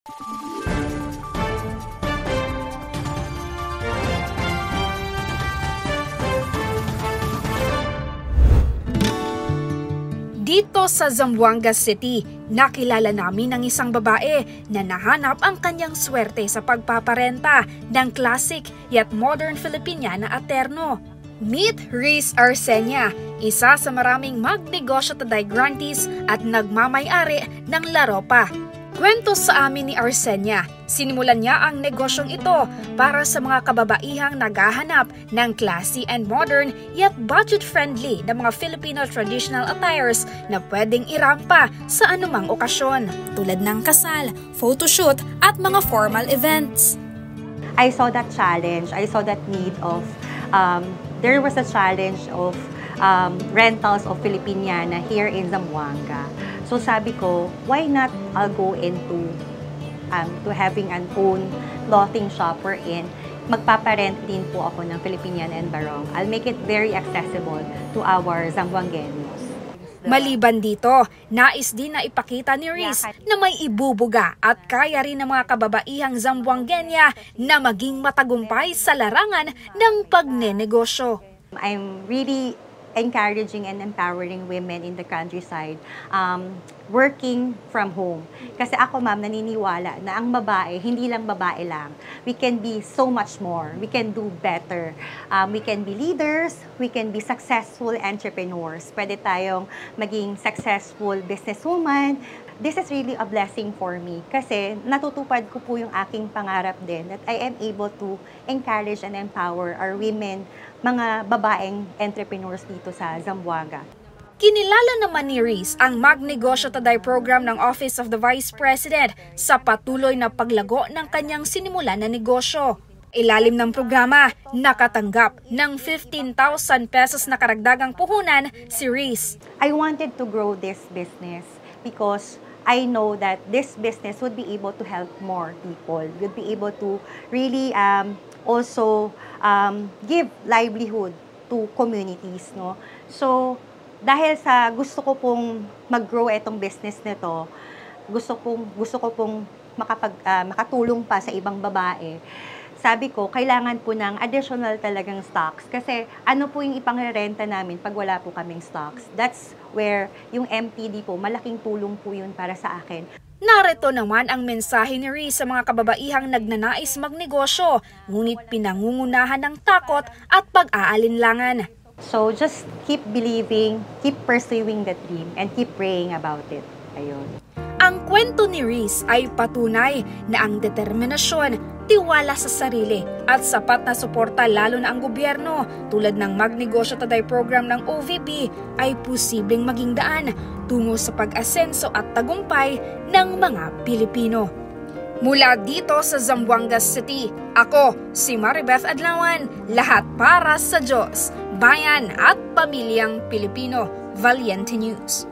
Dito sa Zamboanga City, nakilala namin ang isang babae na nahanap ang kanyang swerte sa pagpaparenta ng classic yet modern Filipiniana aterno. Meet Riz Arsenia, isa sa maraming magnegosyo taday grantees at nagmamay-ari ng Laropa. Kwento sa amin ni Arsenia, sinimulan niya ang negosyong ito para sa mga kababaihang naghahanap ng classy and modern yet budget-friendly na mga Filipino traditional attires na pwedeng irampa sa anumang okasyon, tulad ng kasal, photoshoot at mga formal events. I saw that challenge, I saw that need of, there was a challenge of rentals of Filipiniana here in Zamboanga. So sabi ko, why not I'll go into to having an own clothing shop wherein magpaparent din po ako ng Filipiniana and Barong. I'll make it very accessible to our Zamboangueños. Maliban dito, nais din na ipakita ni Riz na may ibubuga at kaya rin ng mga kababaihang Zamboangueña na maging matagumpay sa larangan ng pagnenegosyo. I'm really encouraging and empowering women in the countryside working from home. Kasi ako, ma'am, naniniwala na ang babae, hindi lang babae lang. We can be so much more. We can do better. We can be leaders. We can be successful entrepreneurs. Pwede tayong maging successful businesswoman. This is really a blessing for me kasi natutupad ko po yung aking pangarap din that I am able to encourage and empower our women, mga babaeng entrepreneurs dito sa Zamboanga. Kinilala naman ni Riz ang Magnegosyo Taday program ng Office of the Vice President sa patuloy na paglago ng kanyang sinimulan na negosyo. Ilalim ng programa, nakatanggap ng 15,000 pesos na karagdagang puhunan si Riz. I wanted to grow this business because I know that this business would be able to help more people, would be able to really also give livelihood to communities, no? So, dahil sa gusto ko pong mag-grow itong business nito, gusto ko pong makatulong pa sa ibang babae. Sabi ko, kailangan po ng additional talagang stocks. Kasi ano po yung ipangrerenta namin pag wala po kaming stocks? That's where yung MTD po, malaking tulong po yun para sa akin. Narito naman ang mensahe ni Riz sa mga kababaihang nagnanais magnegosyo, ngunit pinangungunahan ng takot at pag-aalinlangan. So just keep believing, keep pursuing the dream, and keep praying about it. Ayun. Ang kwento ni Riz ay patunay na ang determinasyon, tiwala sa sarili at sapat na suporta lalo na ang gobyerno tulad ng Magnegosyo Taday program ng OVP ay posibleng maging daan tungo sa pag-asenso at tagumpay ng mga Pilipino. Mula dito sa Zamboanga City, ako si Maribeth Adlawan, lahat para sa Diyos, bayan at pamilyang Pilipino. Valiente News.